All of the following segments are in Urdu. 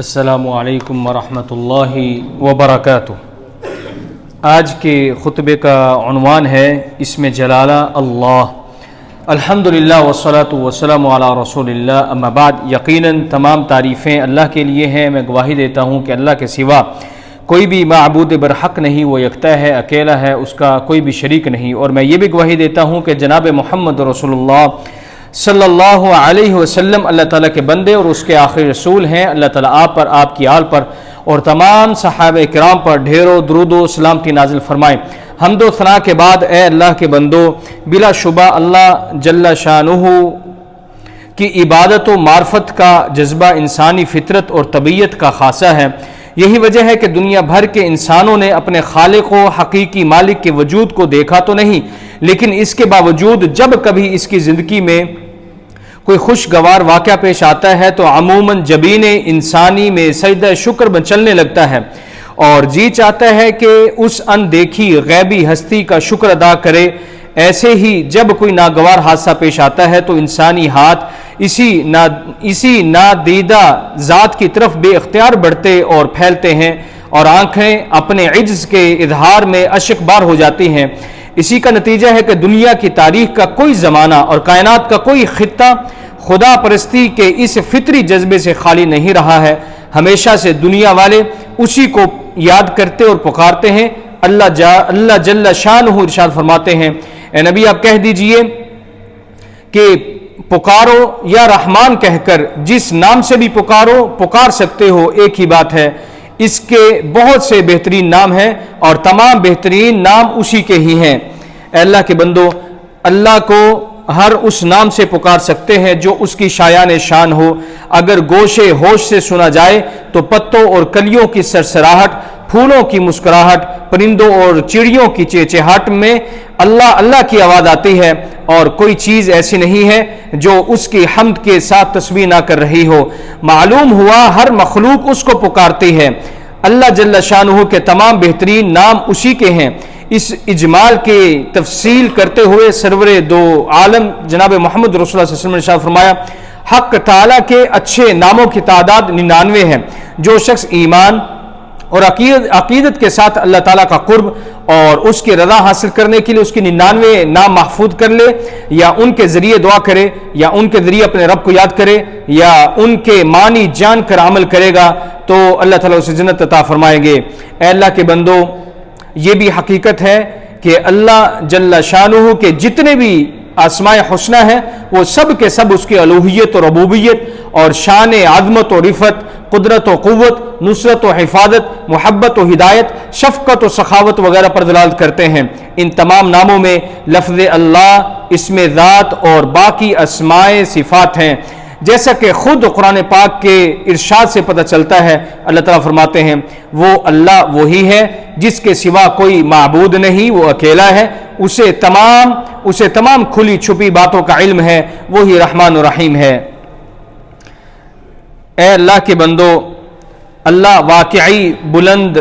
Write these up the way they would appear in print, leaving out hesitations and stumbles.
السلام علیکم ورحمۃ اللہ وبرکاتہ۔ آج کے خطبے کا عنوان ہے اسم جلالہ اللہ۔ الحمدللہ والصلاۃ والسلام علی رسول اللہ، اما بعد۔ یقیناً تمام تعریفیں اللہ کے لیے ہیں۔ میں گواہی دیتا ہوں کہ اللہ کے سوا کوئی بھی معبود برحق نہیں، وہ یکتا ہے، اکیلا ہے، اس کا کوئی بھی شریک نہیں۔ اور میں یہ بھی گواہی دیتا ہوں کہ جناب محمد رسول اللہ صلی اللہ علیہ وسلم اللہ تعالیٰ کے بندے اور اس کے آخری رسول ہیں۔ اللہ تعالیٰ آپ پر، آپ کی آل پر اور تمام صحابہ کرام پر ڈھیروں درود و سلامتی نازل فرمائے۔ حمد و ثنا کے بعد اے اللہ کے بندو، بلا شبہ اللہ جل شانہ کی عبادت و معرفت کا جذبہ انسانی فطرت اور طبیعت کا خاصہ ہے۔ یہی وجہ ہے کہ دنیا بھر کے انسانوں نے اپنے خالق و حقیقی مالک کے وجود کو دیکھا تو نہیں، لیکن اس کے باوجود جب کبھی اس کی زندگی میں کوئی خوشگوار واقعہ پیش آتا ہے تو عموماً جبین انسانی میں سجدہ شکر میں چلنے لگتا ہے اور جی چاہتا ہے کہ اس اندیکھی غیبی ہستی کا شکر ادا کرے۔ ایسے ہی جب کوئی ناگوار حادثہ پیش آتا ہے تو انسانی ہاتھ اسی نادیدہ ذات کی طرف بے اختیار بڑھتے اور پھیلتے ہیں اور آنکھیں اپنے عجز کے اظہار میں اشک بار ہو جاتی ہیں۔ اسی کا نتیجہ ہے کہ دنیا کی تاریخ کا کوئی زمانہ اور کائنات کا کوئی خطہ خدا پرستی کے اس فطری جذبے سے خالی نہیں رہا ہے۔ ہمیشہ سے دنیا والے اسی کو یاد کرتے اور پکارتے ہیں۔ اللہ جل شانہ ارشاد فرماتے ہیں، اے نبی آپ کہہ دیجئے کہ پکارو یا رحمان کہہ کر جس نام سے بھی پکار سکتے ہو، ایک ہی بات ہے، اس کے بہت سے بہترین نام ہیں اور تمام بہترین نام اسی کے ہی ہیں۔ اے اللہ کے بندو، اللہ کو ہر اس نام سے پکار سکتے ہیں جو اس کی شایان شان ہو۔ اگر گوشے ہوش سے سنا جائے تو پتوں اور کلیوں کی سرسراہٹ، پھولوں کی مسکراہٹ، پرندوں اور چڑیوں کی چہچہاہٹ میں اللہ اللہ کی آواز آتی ہے، اور کوئی چیز ایسی نہیں ہے جو اس کی حمد کے ساتھ تسبیح نہ کر رہی ہو۔ معلوم ہوا ہر مخلوق اس کو پکارتی ہے۔ اللہ جل شانہ کے تمام بہترین نام اسی کے ہیں۔ اس اجمال کی تفصیل کرتے ہوئے سرور دو عالم جناب محمد رسول اللہ صلی اللہ علیہ وسلم نے ارشاد فرمایا، حق تعالیٰ کے اچھے ناموں کی تعداد 99 ہے۔ جو شخص ایمان اور عقیدت کے ساتھ اللہ تعالیٰ کا قرب اور اس کی رضا حاصل کرنے کے لیے اس کی 99 نام محفوظ کر لے، یا ان کے ذریعے دعا کرے، یا ان کے ذریعے اپنے رب کو یاد کرے، یا ان کے معنی جان کر عمل کرے گا تو اللہ تعالیٰ اسے جنت عطا فرمائیں گے۔ اے اللہ کے بندو، یہ بھی حقیقت ہے کہ اللہ جل شانہ کے جتنے بھی اسماء حسنہ ہیں وہ سب کے سب اس کی الوہیت اور ربوبیت اور شان عظمت و رفت، قدرت و قوت، نصرت و حفاظت، محبت و ہدایت، شفقت و سخاوت وغیرہ پر دلالت کرتے ہیں۔ ان تمام ناموں میں لفظ اللہ، اسم ذات اور باقی اسماء صفات ہیں، جیسا کہ خود قرآن پاک کے ارشاد سے پتہ چلتا ہے۔ اللہ تعالیٰ فرماتے ہیں، وہ اللہ وہی ہے جس کے سوا کوئی معبود نہیں، وہ اکیلا ہے، اسے تمام کھلی چھپی باتوں کا علم ہے، وہی رحمان و رحیم ہے۔ اے اللہ کے بندو، اللہ واقعی بلند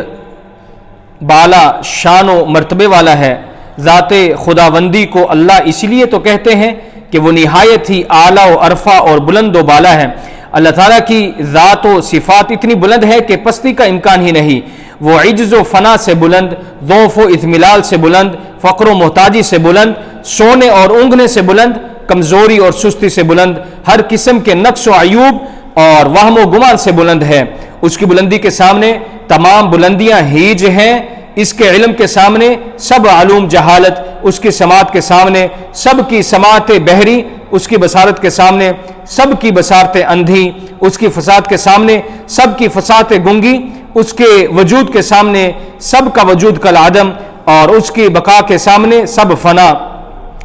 بالا شان و مرتبے والا ہے۔ ذات خداوندی کو اللہ اس لیے تو کہتے ہیں کہ وہ نہایت ہی اعلیٰ و عرفہ اور بلند و بالا ہے۔ اللہ تعالیٰ کی ذات و صفات اتنی بلند ہے کہ پستی کا امکان ہی نہیں۔ وہ عجز و فنا سے بلند، ضعف و اضملال سے بلند، فقر و محتاجی سے بلند، سونے اور اونگنے سے بلند، کمزوری اور سستی سے بلند، ہر قسم کے نقص و عیوب اور وہم و گمان سے بلند ہے۔ اس کی بلندی کے سامنے تمام بلندیاں ہیج ہیں۔ اس کے علم کے سامنے سب علوم جہالت، اس کی سماعت کے سامنے سب کی سماعت بہری، اس کی بصارت کے سامنے سب کی بصارت اندھی، اس کی فساد کے سامنے سب کی فساد گنگی، اس کے وجود کے سامنے سب کا وجود کالعدم، اور اس کی بقا کے سامنے سب فنا۔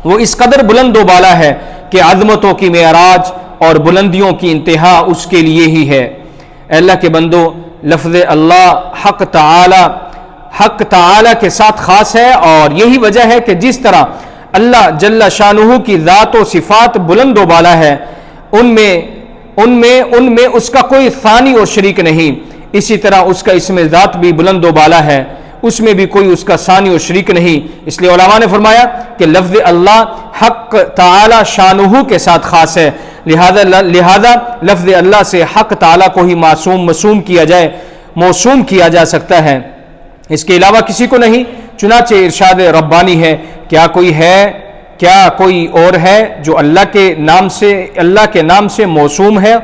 وہ اس قدر بلند و بالا ہے کہ عظمتوں کی معراج اور بلندیوں کی انتہا اس کے لیے ہی ہے۔ اے اللہ کے بندو، لفظ اللہ حق تعالی کے ساتھ خاص ہے، اور یہی وجہ ہے کہ جس طرح اللہ جل شانہ کی ذات و صفات بلند و بالا ہے، ان میں اس کا کوئی ثانی اور شریک نہیں، اسی طرح اس کا اسم ذات بھی بلند و بالا ہے، اس میں بھی کوئی اس کا ثانی اور شریک نہیں۔ اس لیے علماء نے فرمایا کہ لفظ اللہ حق تعالی شانہ کے ساتھ خاص ہے۔ لہذا لفظ اللہ سے حق تعالیٰ کو ہی موسوم کیا جا سکتا ہے، اس کے علاوہ کسی کو نہیں۔ چنانچہ ارشاد ربانی ہے، کیا کوئی اور ہے جو اللہ کے نام سے موسوم ہے؟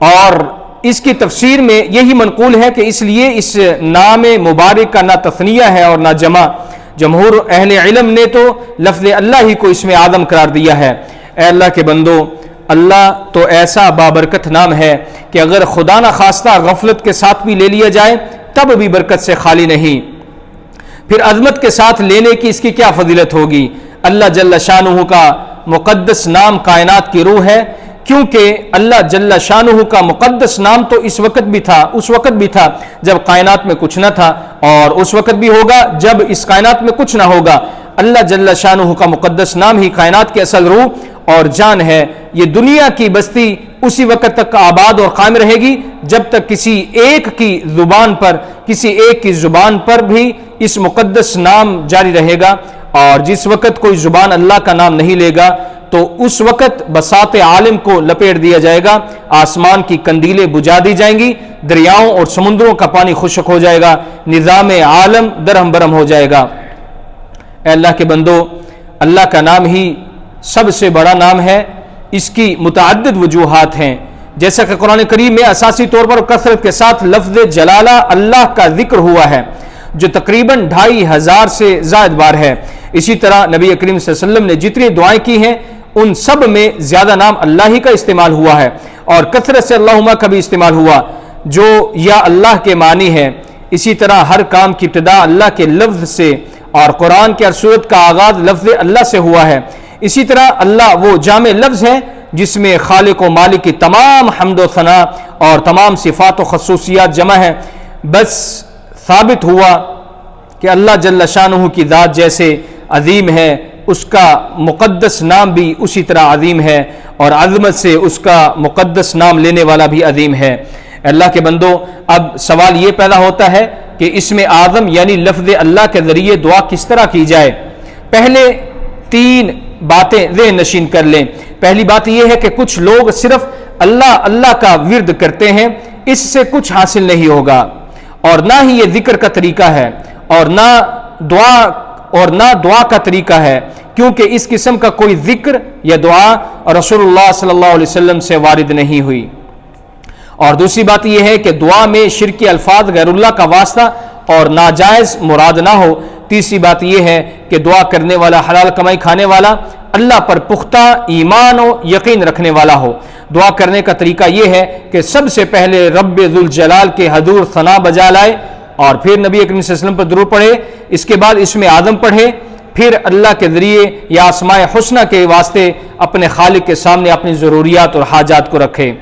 اور اس کی تفسیر میں یہی منقول ہے کہ اس لیے اس نام مبارک کا نہ تثنیہ ہے اور نہ جمع۔ جمہور اہل علم نے تو لفظ اللہ ہی کو اسم اعظم قرار دیا ہے۔ اے اللہ کے بندو، اللہ تو ایسا بابرکت نام ہے کہ اگر خدا نہ خواستہ غفلت کے ساتھ بھی لے لیا جائے تب بھی برکت سے خالی نہیں، پھر عظمت کے ساتھ لینے کی اس کی کیا فضیلت ہوگی۔ اللہ جل شانہ کا مقدس نام کائنات کی روح ہے، کیونکہ اللہ جل شانہ کا مقدس نام تو اس وقت بھی تھا جب کائنات میں کچھ نہ تھا، اور اس وقت بھی ہوگا جب اس کائنات میں کچھ نہ ہوگا۔ اللہ جل شانہ کا مقدس نام ہی کائنات کی اصل روح اور جان ہے۔ یہ دنیا کی بستی اسی وقت تک آباد اور قائم رہے گی جب تک کسی ایک کی زبان پر بھی اس مقدس نام جاری رہے گا، اور جس وقت کوئی زبان اللہ کا نام نہیں لے گا تو اس وقت بساط عالم کو لپیٹ دیا جائے گا، آسمان کی کندیلیں بجھا دی جائیں گی، دریاؤں اور سمندروں کا پانی خشک ہو جائے گا، نظام عالم درہم برہم ہو جائے گا۔ اے اللہ کے بندو، اللہ کا نام ہی سب سے بڑا نام ہے، اس کی متعدد وجوہات ہیں، جیسا کہ قرآن کریم میں اساسی طور پر کثرت کے ساتھ لفظ جلالہ اللہ کا ذکر ہوا ہے، جو تقریباً 2500 سے زائد بار ہے۔ اسی طرح نبی کریم صلی اللہ علیہ وسلم نے جتنی دعائیں کی ہیں ان سب میں زیادہ نام اللہ ہی کا استعمال ہوا ہے، اور کثرت سے اللہم کا بھی استعمال ہوا جو یا اللہ کے معنی ہے۔ اسی طرح ہر کام کی ابتدا اللہ کے لفظ سے، اور قرآن کی ہر سورت کا آغاز لفظ اللہ سے ہوا ہے۔ اسی طرح اللہ وہ جامع لفظ ہے جس میں خالق و مالک کی تمام حمد و ثنا اور تمام صفات و خصوصیات جمع ہیں۔ بس ثابت ہوا کہ اللہ جل شانہ کی ذات جیسے عظیم ہے، اس کا مقدس نام بھی اسی طرح عظیم ہے، اور عظمت سے اس کا مقدس نام لینے والا بھی عظیم ہے۔ اللہ کے بندو، اب سوال یہ پیدا ہوتا ہے کہ اسم اعظم یعنی لفظ اللہ کے ذریعے دعا کس طرح کی جائے۔ پہلے 3 باتیں ذہن نشین کر لیں۔ پہلی بات یہ ہے کہ کچھ لوگ صرف اللہ کا ورد کرتے ہیں، اس سے کچھ حاصل نہیں ہوگا، اور نہ ہی یہ ذکر کا طریقہ ہے، اور نہ دعا کا طریقہ ہے، کیونکہ اس قسم کا کوئی ذکر یا دعا رسول اللہ صلی اللہ علیہ وسلم سے وارد نہیں ہوئی۔ اور دوسری بات یہ ہے کہ دعا میں شرکی الفاظ، غیر اللہ کا واسطہ اور ناجائز مراد نہ ہو۔ تیسری بات یہ ہے کہ دعا کرنے والا حلال کمائی کھانے والا، اللہ پر پختہ ایمان و یقین رکھنے والا ہو۔ دعا کرنے کا طریقہ یہ ہے کہ سب سے پہلے رب ذوالجلال کے حضور ثنا بجا لائے، اور پھر نبی کریم صلی اللہ علیہ وسلم پر درود پڑھے، اس کے بعد اسم اعظم پڑھے، پھر اللہ کے ذریعے یا اسماء حسنہ کے واسطے اپنے خالق کے سامنے اپنی ضروریات اور حاجات کو رکھے۔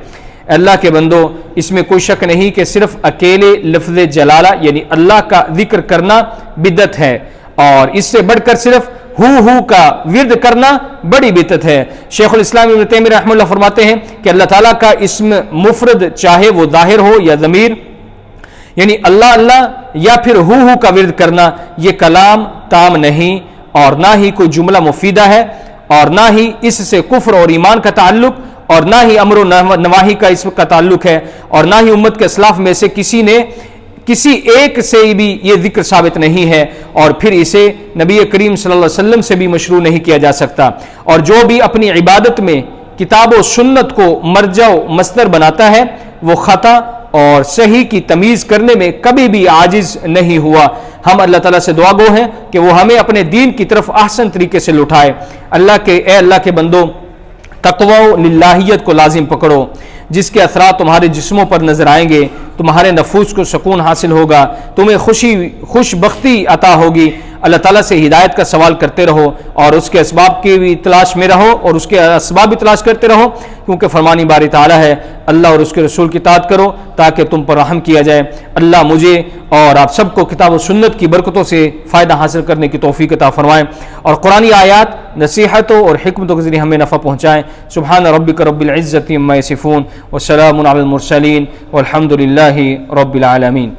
اللہ کے بندو، اس میں کوئی شک نہیں کہ صرف اکیلے لفظ جلالہ یعنی اللہ کا ذکر کرنا بدعت ہے، اور اس سے بڑھ کر صرف ہو کا ورد کرنا بڑی بدعت ہے۔ شیخ الاسلام ابن تیمیہ رحمہ اللہ فرماتے ہیں کہ اللہ تعالیٰ کا اسم مفرد چاہے وہ ظاہر ہو یا ضمیر، یعنی اللہ یا پھر ہو کا ورد کرنا، یہ کلام تام نہیں، اور نہ ہی کوئی جملہ مفیدہ ہے، اور نہ ہی اس سے کفر اور ایمان کا تعلق، اور نہ ہی امر و نواہی کا اس کا تعلق ہے، اور نہ ہی امت کے اسلاف میں سے کسی ایک سے بھی یہ ذکر ثابت نہیں ہے، اور پھر اسے نبی کریم صلی اللہ علیہ وسلم سے بھی مشروع نہیں کیا جا سکتا۔ اور جو بھی اپنی عبادت میں کتاب و سنت کو مرجع و مصدر بناتا ہے وہ خطا اور صحیح کی تمیز کرنے میں کبھی بھی عاجز نہیں ہوا۔ ہم اللہ تعالیٰ سے دعا گو ہیں کہ وہ ہمیں اپنے دین کی طرف احسن طریقے سے لٹھائے۔ اے اللہ کے بندو، تقوی و للہیت کو لازم پکڑو، جس کے اثرات تمہارے جسموں پر نظر آئیں گے، تمہارے نفوس کو سکون حاصل ہوگا، تمہیں خوش بختی عطا ہوگی۔ اللہ تعالیٰ سے ہدایت کا سوال کرتے رہو، اور اس کے اسباب کی بھی تلاش میں رہو، اور اس کے اسباب بھی تلاش کرتے رہو، کیونکہ فرمانی باری تعالیٰ ہے۔ اللہ اور اس کے رسول کی اطاعت کرو تاکہ تم پر رحم کیا جائے۔ اللہ مجھے اور آپ سب کو کتاب و سنت کی برکتوں سے فائدہ حاصل کرنے کی توفیق عطا فرمائیں، اور قرآنی آیات، نصیحتوں اور حکمتوں کے ذریعے ہمیں نفع پہنچائیں۔ سبحان ربک رب العزت عما یصفون، وسلام علی المرسلین، والحمد للہ رب العالمین۔